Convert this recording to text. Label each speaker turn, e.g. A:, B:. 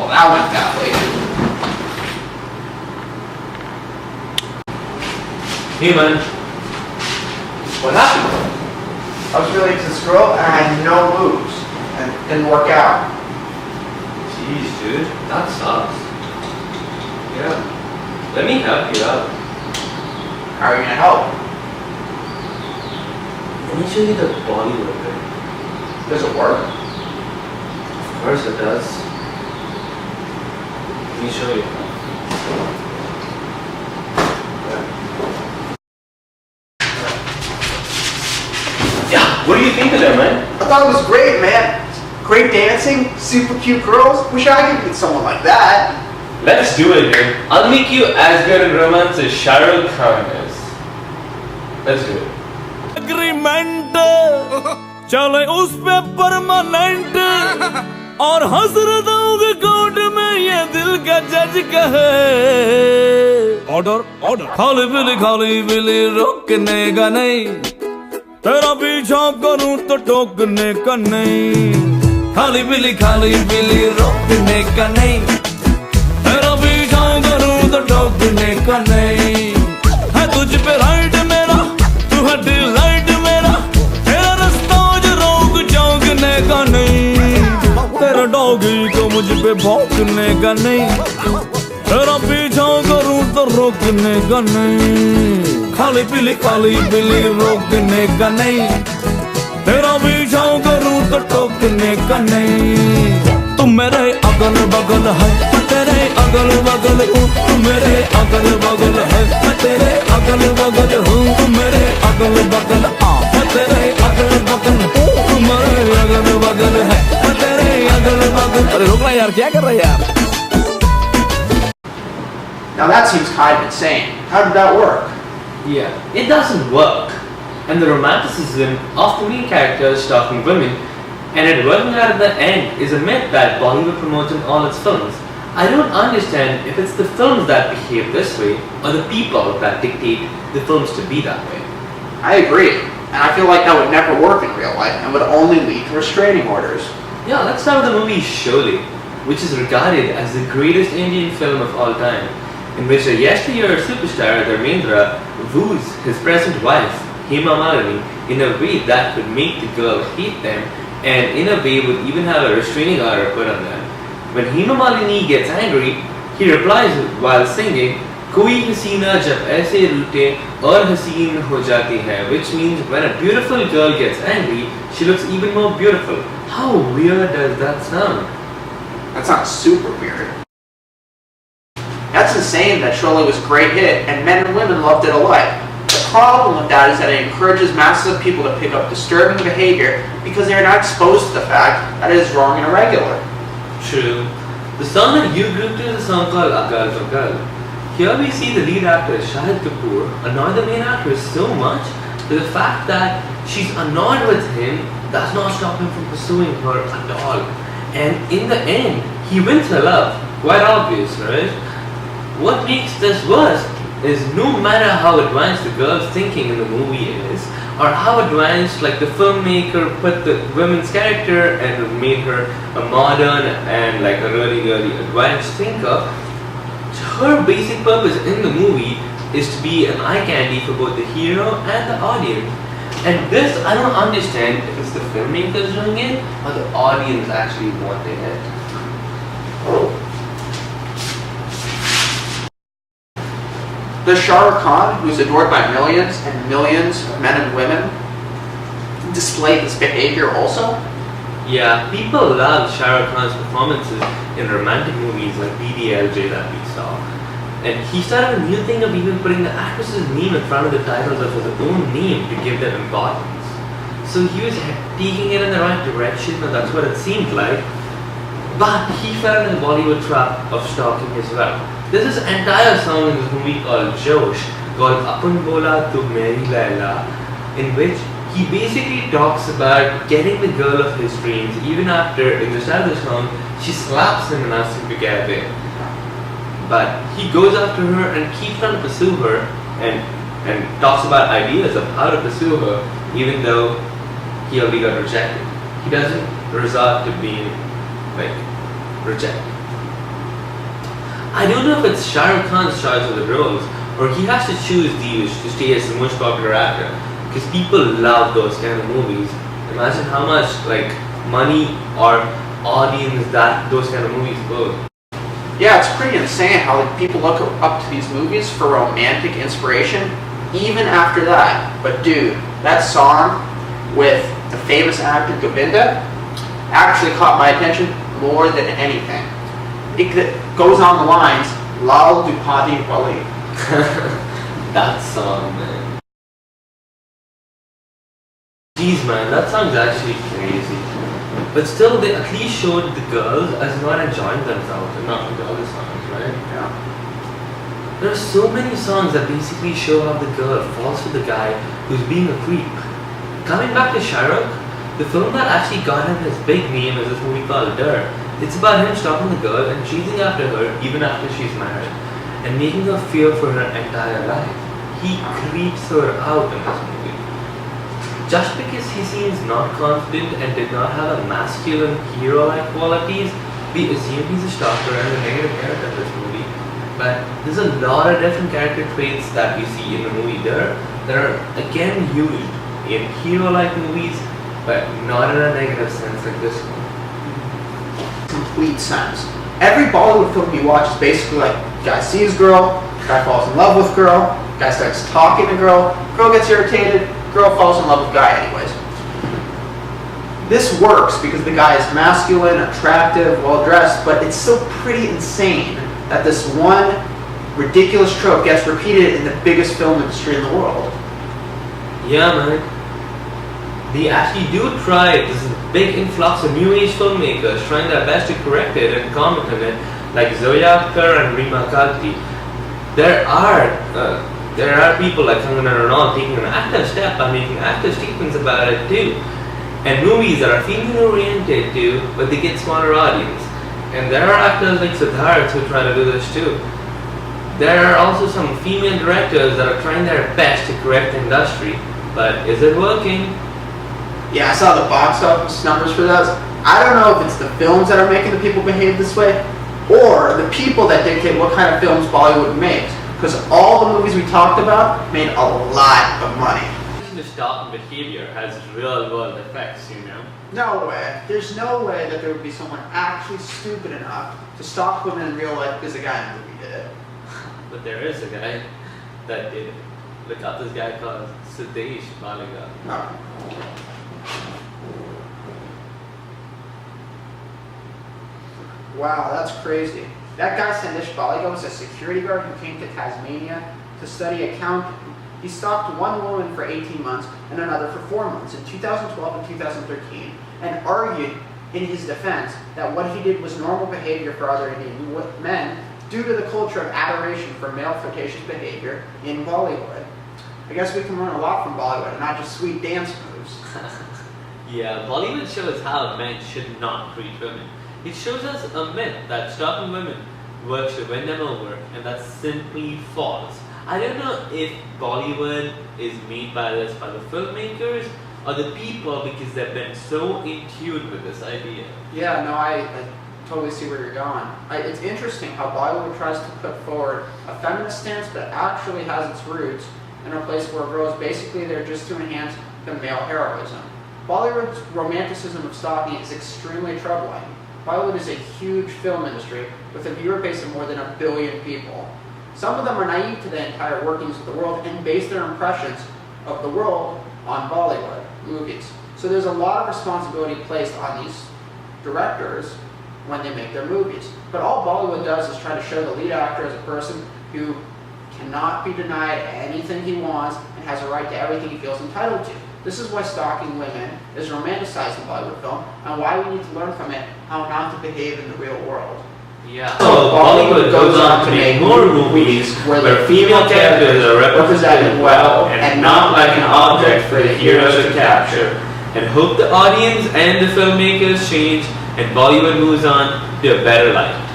A: Well, that went badly.
B: Hey man.
A: What happened? I was really into this girl and I had no moves. And it didn't work out.
B: Jeez, dude, that sucks. Yeah. Let me help you out.
A: How are you gonna help?
B: Let me show you the Bollywood thing.
A: Does it work?
B: Of course it does. Let me show you. Yeah, what do you think of that, man?
A: I thought it was great, man. Great dancing, super cute girls. Wish I could meet someone like that.
B: Let's do it, dude. I'll make you as good in romance as Shah Rukh Khan is. Let's do it.
C: Agreement चले उस पे permanent और हसरतों के court में ये दिल का जज कहे ऑर्डर ऑर्डर खाली बिली रोकने का नहीं तेरा पीछा करूं तो टोकने का नहीं खाली बिली रोकने का नहीं तेरा पीछा करूं तो टोकने का नहीं है तुझ पे राइट मेरा तू है डिलाइट मेरा तेरा रास्ता जो रोक चौंकने का नहीं तेरा डॉगी को मुझ पे भौंकने का नहीं तेरा पीछा करूं तो रोकने का नहीं खाली बिली रोकने का नहीं तेरा पीछा करूं तो टोकने का नहीं तुम मेरे अगल बगल है मैं तेरे अगल बगल हूँ तुम मेरे अगल बगल है मैं तेरे अगल बगल हूँ तुम मेरे अगल बगल मैं तेरे अगल बगल हूँ तुम मेरे अगल बगल है मैं तेरे अगल बगल अरे रुकना यार क्या कर रहा है यार
A: Now that seems kind of insane. How did that work?
B: Yeah, it doesn't work. And the romanticism of the main characters stalking women and it working out at the end is a myth that Bollywood promotes in all its films. I don't understand if it's the films that behave this way or the people that dictate the films to be that way.
A: I agree. And I feel like that would never work in real life and would only lead to restraining orders.
B: Yeah, let's start with the movie Sholay, which is regarded as the greatest Indian film of all time, in which a yesteryear superstar Dharmendra woos his present wife, Hema Malini, in a way that could make the girl hate them and in a way would even have a restraining order put on them. When Hema Malini gets angry, he replies while singing, "Koi hasina jab aise rute aur haseen ho jati hai," which means when a beautiful girl gets angry, she looks even more beautiful. How weird does that sound?
A: That sounds super weird. That's insane that Sholay was a great hit and men and women loved it alike. The problem with that is that it encourages masses of people to pick up disturbing behavior because they are not exposed to the fact that it is wrong and irregular.
B: True. The song that you grouped is a song called Agal Pagal. Here we see the lead actor Shahid Kapoor annoy the main actress so much that the fact that she's annoyed with him does not stop him from pursuing her at all. And in the end, he wins her love. Quite obvious, right? What makes this worse is no matter how advanced the girl's thinking in the movie is, or how advanced like the filmmaker put the woman's character and made her a modern and like a really advanced thinker, her basic purpose in the movie is to be an eye candy for both the hero and the audience. And this I don't understand if it's the filmmakers doing it or the audience actually wanting it.
A: Does Shah Rukh Khan, who is adored by millions and millions of men and women, display this behavior also?
B: Yeah, people love Shah Rukh Khan's performances in romantic movies like DDLJ that we saw. And he started a new thing of even putting the actress's name in front of the titles of his own name to give them importance. So he was taking it in the right direction, and that's what it seemed like. But he fell in the Bollywood trap of stalking as well. There's this entire song in this movie called Josh, called Apan Bola Tu Meri Laila, in which he basically talks about getting the girl of his dreams even after, in the start of the song, she slaps him and asks him to get there. But he goes after her and keeps trying to pursue her and talks about ideas of how to pursue her even though he already got rejected. He doesn't resort to being like rejected. I don't know if it's Shah Rukh Khan's choice of the roles, or he has to choose these to stay as the most popular actor. Because people love those kind of movies. Imagine how much like money or audience that those kind of movies go.
A: Yeah, it's pretty insane how like, people look up to these movies for romantic inspiration, even after that. But dude, that song with the famous actor Govinda actually caught my attention more than anything. It goes on the lines, Lal Dupati Wali.
B: That song, man. Jeez, man, that song's actually crazy. But still, they at least showed the girls as not enjoying themselves and not with the other songs, right?
A: Yeah.
B: There are so many songs that basically show how the girl falls for the guy who's being a creep. Coming back to Shah Rukh, the film that actually got him his big name is this movie called Dur. It's about him stalking the girl and chasing after her even after she's married, and making her fear for her entire life. He creeps her out in this movie. Just because he seems not confident and did not have a masculine hero-like qualities, we assume he's a stalker and a negative character in this movie. But there's a lot of different character traits that we see in the movie Dur that are again used in hero-like movies, but not in a negative sense like this one.
A: Complete sense. Every Bollywood film you watch is basically like guy sees girl, guy falls in love with girl, guy starts talking to girl gets irritated, girl falls in love with guy anyways. This works because the guy is masculine, attractive, well dressed, but it's still pretty insane that this one ridiculous trope gets repeated in the biggest film industry in the world.
B: Yeah, man. They actually do try. This is a big influx of new age filmmakers trying their best to correct it and comment on it, like Zoya Akhtar and Rima Kalti. There are people like Kangana Ranaut taking an active step by making active statements about it too. And movies that are female oriented too, but they get smaller audience. And there are actors like Siddharth who try to do this too. There are also some female directors that are trying their best to correct the industry, but is it working?
A: Yeah, I saw the box office numbers for those. I don't know if it's the films that are making the people behave this way, or the people that dictate what kind of films Bollywood makes. Because all the movies we talked about made a lot of money.
B: The stock behavior has real world effects, you know?
A: No way. There's no way that there would be someone actually stupid enough to stalk women in real life because a guy in the movie did it.
B: But there is a guy that did it. Look up this guy called Sudesh Baliga.
A: No. Wow, that's crazy. That guy Sandesh Baliga was a security guard who came to Tasmania to study accounting. He stalked one woman for 18 months and another for 4 months in 2012 and 2013, and argued in his defense that what he did was normal behavior for other Indian men due to the culture of adoration for male flirtatious behavior in Bollywood. I guess we can learn a lot from Bollywood and not just sweet dance moves.
B: Yeah, Bollywood shows how men should not treat women. It shows us a myth that stalking women works to win them over, and that's simply false. I don't know if Bollywood is made by the filmmakers or the people because they've been so in tune with this idea.
A: Yeah, no, I totally see where you're going. It's interesting how Bollywood tries to put forward a feminist stance but actually has its roots in a place where girls basically they're just to enhance the male heroism. Bollywood's romanticism of stalking is extremely troubling. Bollywood is a huge film industry with a viewer base of more than 1 billion people. Some of them are naive to the entire workings of the world and base their impressions of the world on Bollywood movies. So there's a lot of responsibility placed on these directors when they make their movies. But all Bollywood does is try to show the lead actor as a person who cannot be denied anything he wants and has a right to everything he feels entitled to. This is why stalking women is romanticized in Bollywood film and why we need to learn from it how not to behave in the real world.
B: Yeah. So Bollywood goes on to make more movies where female characters are represented well and not like an object for the heroes to capture, and hope the audience and the filmmakers change and Bollywood moves on to a better life.